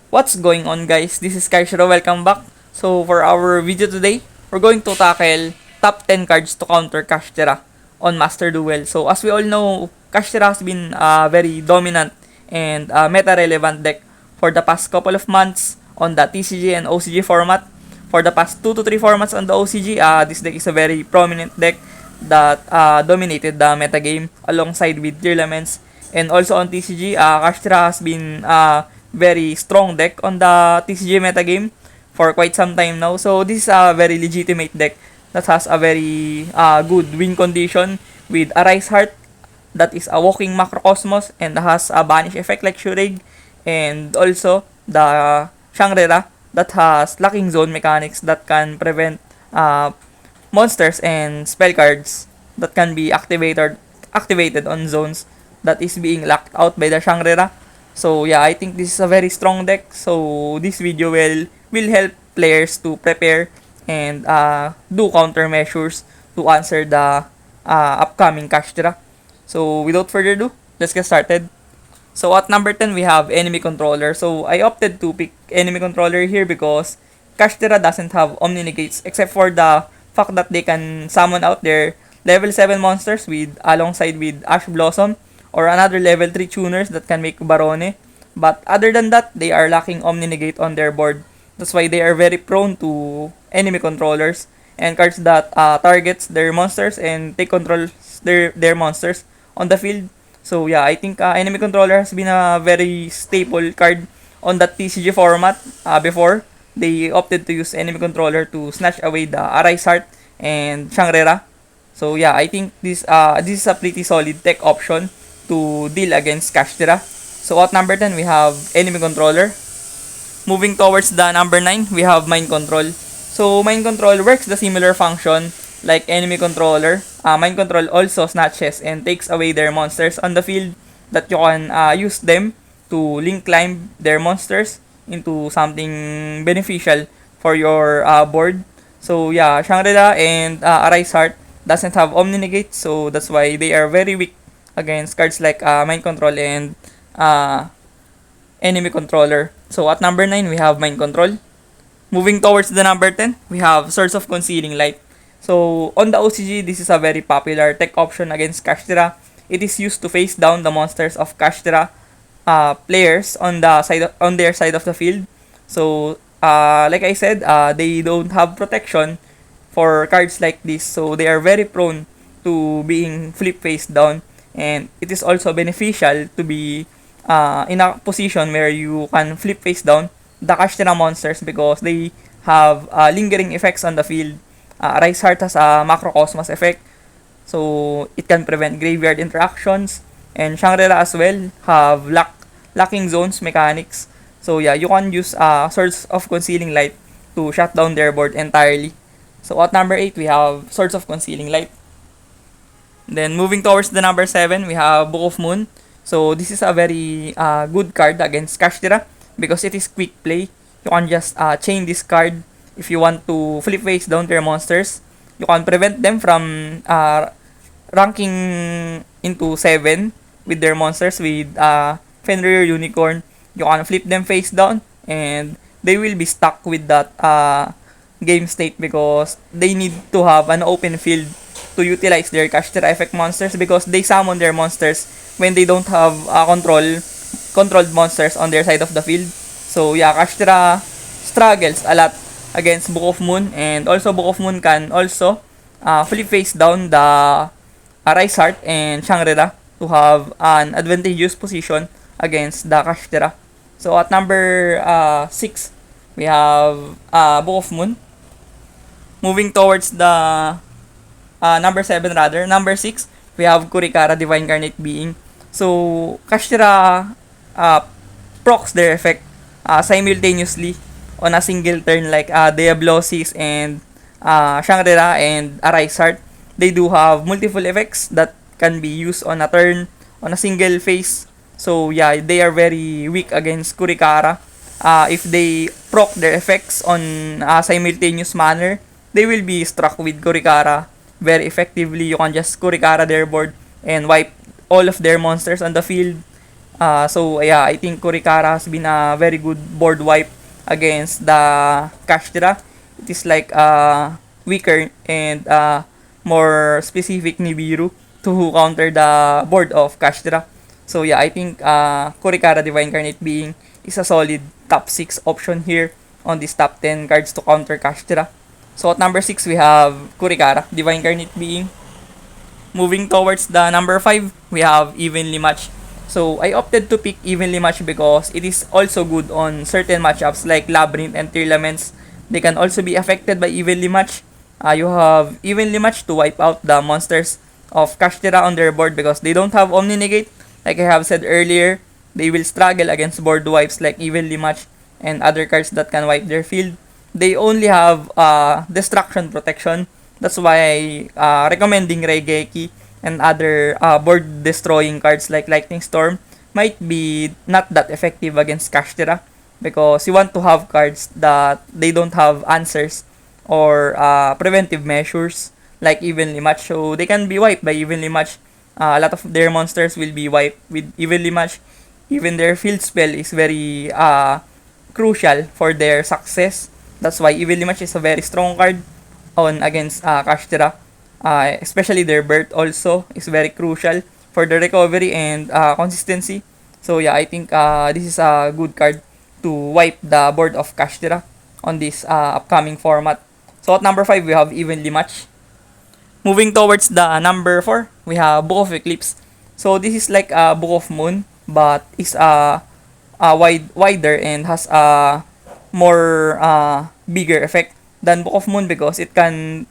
What's going on, guys? This is Kashtira. Welcome back. So for our video today, we're going to tackle top 10 cards to counter Kashtira on Master Duel. So as we all know, Kashtira has been very dominant and meta-relevant deck for the past couple of months on the TCG and OCG format. For the past 2 to 3 formats on the OCG, this deck is a very prominent deck that dominated the meta game alongside with Tearlaments. And also on TCG, Kashtira has been very strong deck on the TCG metagame for quite some time now. So this is a very legitimate deck that has a very good win condition with a Rise Heart that is a walking macrocosmos and has a banish effect like Shurig, and also the Shangri-La that has locking zone mechanics that can prevent monsters and spell cards that can be activated on zones that is being locked out by the Shangri-La. So yeah, I think this is a very strong deck. So this video will help players to prepare and do countermeasures to answer the upcoming Kashtira. So without further ado, let's get started. So at number 10, we have Enemy Controller. So I opted to pick Enemy Controller here because Kashtira doesn't have Omni Negates except for the fact that they can summon out their level 7 monsters alongside with Ash Blossom or another level 3 tuners that can make Barone. But other than that, they are lacking Omni Negate on their board. That's why they are very prone to enemy controllers and cards that targets their monsters and take control their monsters on the field. So yeah, I think enemy controller has been a very staple card on that TCG format before. They opted to use enemy controller to snatch away the Arise Heart and Shangri-La. So yeah, I think this is a pretty solid tech option to deal against Kashtira. So at number 10, we have enemy controller. Moving towards the number 9, we have mind control. So mind control works the similar function like enemy controller. Mind control also snatches and takes away their monsters on the field that you can use them to link climb their monsters into something beneficial for your board. So yeah, Shangri-La and Arise Heart doesn't have Omni Negate, so that's why they are very weak against cards like Mind Control and Enemy Controller. So at number 9, we have Mind Control. Moving towards the number 10, we have Source of Concealing Light. So on the OCG, this is a very popular tech option against Kashtira. It is used to face down the monsters of Kashtira players on their side of the field. So like I said, they don't have protection for cards like this, so they are very prone to being flip face down, and it is also beneficial to be in a position where you can flip face down the Kashtira monsters because they have lingering effects on the field. Rise Heart has a Macrocosmos effect, so it can prevent graveyard interactions, and Shangri-La as well have locking zones mechanics. So yeah, you can use Swords of Concealing Light to shut down their board entirely. So at number 8, we have Swords of Concealing Light. Then moving towards the number 7, we have Book of Moon. So this is a very good card against Kashtira because it is quick play. You can just chain this card if you want to flip face down their monsters. You can prevent them from ranking into 7 with their monsters with Fenrir Unicorn. You can flip them face down and they will be stuck with that game state because they need to have an open field to utilize their Kashtira effect monsters because they summon their monsters when they don't have controlled monsters on their side of the field. So yeah, Kashtira struggles a lot against Book of Moon, and also Book of Moon can also flip face down the Rise Heart and Shangri-La to have an advantageous position against the Kashtira. So at number 6, we have Book of Moon. Moving towards the number 7 rather, number 6, we have Kurikara, Divine Incarnate Being. So Kashtira procs their effect simultaneously on a single turn like Diablosis and Shangri-La and Arise Heart. They do have multiple effects that can be used on a turn on a single phase. So yeah, they are very weak against Kurikara. If they proc their effects on a simultaneous manner, they will be struck with Kurikara very effectively. You can just Kurikara their board and wipe all of their monsters on the field So yeah, I think Kurikara has been a very good board wipe against the Kashtira. It is like weaker and more specific Nibiru to counter the board of Kashtira. So yeah, I think Kurikara Divine Incarnate Being is a solid top 6 option here on this top 10 cards to counter Kashtira. So at number 6 we have Kurikara Divine Incarnate Being. Moving towards the number 5, we have Evenly Match. So I opted to pick Evenly Match because it is also good on certain matchups like Labyrinth and Tearlaments. They can also be affected by Evenly Match. You have Evenly Match to wipe out the monsters of Kashtira on their board because they don't have Omni Negate. Like I have said earlier, they will struggle against board wipes like Evenly Match and other cards that can wipe their field. They only have Destruction Protection. That's why recommending Regeki and other board destroying cards like Lightning Storm might be not that effective against Kashtira because you want to have cards that they don't have answers or preventive measures like Evenly Match, so they can be wiped by Evenly Match. A lot of their monsters will be wiped with Evenly Match. Even their field spell is very crucial for their success. That's why Evenly Match is a very strong card on against Kashtira. Especially their birth also is very crucial for the recovery and consistency. So yeah, I think this is a good card to wipe the board of Kashtira on this upcoming format. So at number 5, we have Evenly Match. Moving towards the number 4, we have Book of Eclipse. So this is like a Book of Moon, but is wider and has a more bigger effect than Book of Moon because it can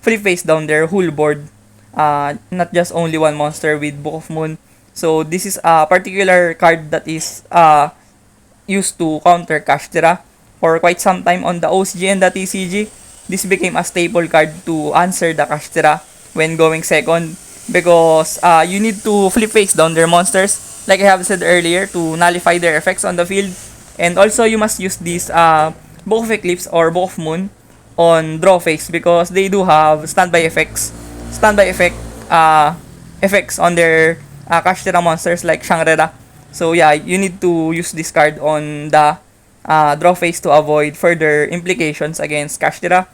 free face down their whole board, not just only one monster with Book of Moon. So this is a particular card that is used to counter Kashtira for quite some time on the OCG and the TCG. This became a staple card to answer the Kashtira when going second because you need to flip face down their monsters like I have said earlier to nullify their effects on the field, and also you must use this Book of Eclipse or Book of Moon on draw phase because they do have standby effects on their Kashtira monsters like Shangri-La. So yeah, you need to use this card on the draw phase to avoid further implications against Kashtira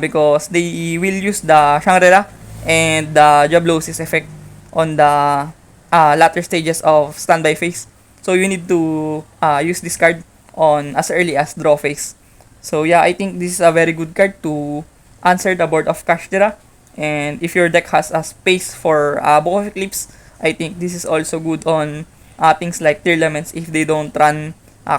because they will use the Shangri-La and the Jablosis effect on the latter stages of standby phase. So you need to use this card on as early as draw phase. So yeah, I think this is a very good card to answer the board of Kashtira. And if your deck has a space for Book of Eclipse, I think this is also good on things like Tearlaments if they don't run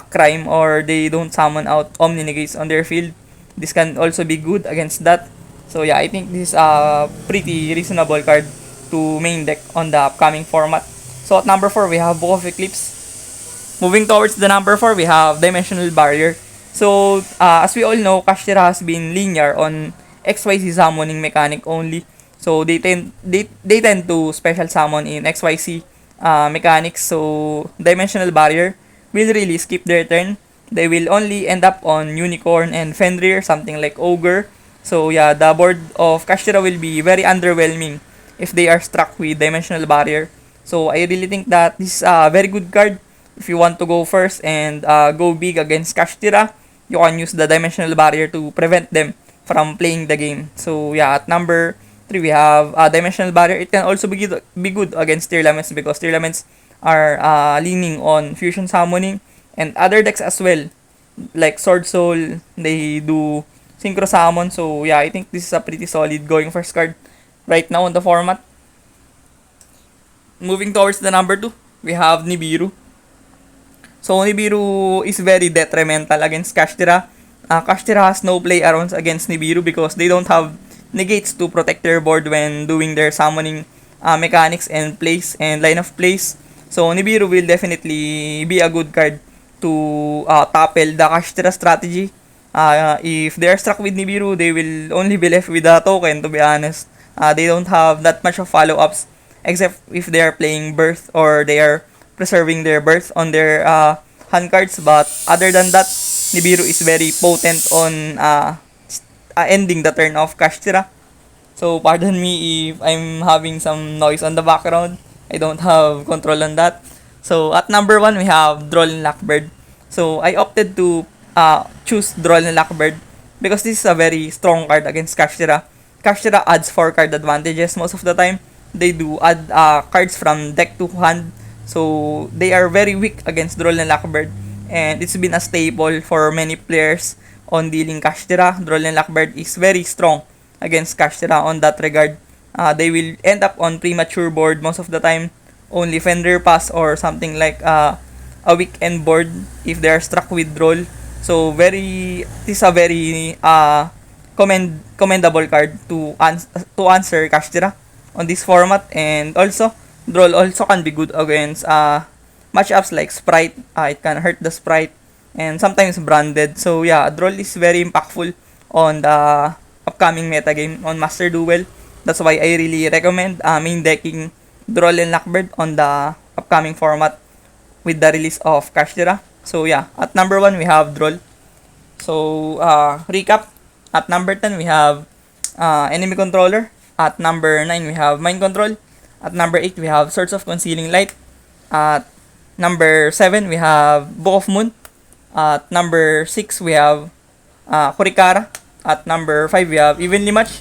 Crime or they don't summon out Omni Negates on their field. This can also be good against that. So yeah, I think this is a pretty reasonable card to main deck on the upcoming format. So at number 4, we have Book of Eclipse. Moving towards the number 4, we have Dimensional Barrier. So, as we all know, Kashtira has been linear on XYZ summoning mechanic only. So, they tend to special summon in XYZ mechanics. So, Dimensional Barrier will really skip their turn. They will only end up on Unicorn and Fenrir, something like Ogre. So, yeah, the board of Kashtira will be very underwhelming if they are struck with Dimensional Barrier. So, I really think that this is a very good card. If you want to go first and go big against Kashtira, you can use the Dimensional Barrier to prevent them from playing the game. So yeah, at number 3 we have Dimensional Barrier. It can also be good against Tearlaments because Tearlaments are leaning on Fusion Summoning and other decks as well. Like Sword Soul, they do Synchro Summon. So yeah, I think this is a pretty solid going first card right now on the format. Moving towards the number 2, we have Nibiru. So, Nibiru is very detrimental against Kashtira. Kashtira has no play arounds against Nibiru because they don't have negates to protect their board when doing their summoning mechanics and plays and line of plays. So, Nibiru will definitely be a good card to topple the Kashtira strategy. If they are struck with Nibiru, they will only be left with a token, to be honest. They don't have that much of follow-ups except if they are playing Birth or they are preserving their birth on their hand cards. But other than that, Nibiru is very potent on ending the turn of Kashtira. So pardon me if I'm having some noise on the background. I don't have control on that. So at number 1 we have Duel and Lockbird. So I opted to choose Duel and Lockbird because this is a very strong card against Kashtira. Kashtira adds 4 card advantages most of the time. They do add cards from deck to hand. So they are very weak against Duel and Lockbird. And it's been a staple for many players on dealing Kashtira. Duel and Lockbird is very strong against Kashtira on that regard. They will end up on premature board most of the time. Only Fender Pass or something like a weekend board if they are struck with roll. So this is a very commendable card to answer Kashtira on this format. And also Droll also can be good against matchups like Sprite. It can hurt the Sprite and sometimes branded. So yeah, Droll is very impactful on the upcoming metagame on Master Duel. That's why I really recommend main decking Droll and Lockbird on the upcoming format with the release of Kashtira. So yeah, at number 1 we have Droll. So recap, at number 10 we have Enemy Controller. At number 9 we have Mind Control. At number 8 we have Swords of Concealing Light. At number 7 we have Book of Moon. At number 6 we have Kurikara. At number 5 we have Evenly Match.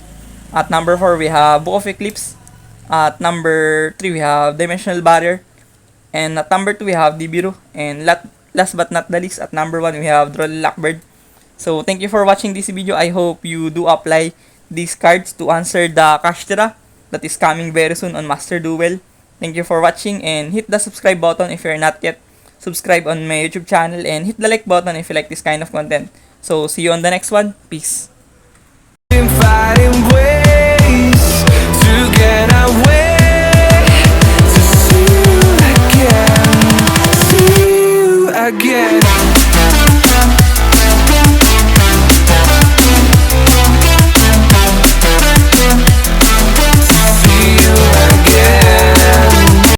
At number 4 we have Book of Eclipse. At number 3 we have Dimensional Barrier. And at number 2 we have Nibiru. And last but not the least, at number 1 we have Duel and Lockbird. So thank you for watching this video. I hope you do apply these cards to answer the Kashtira that is coming very soon on Master Duel. Thank you for watching and hit the subscribe button if you're not yet subscribed on my YouTube channel, and hit the like button if you like this kind of content. So see you on the next one. Peace. Fighting ways to get away, to see you again, see you again.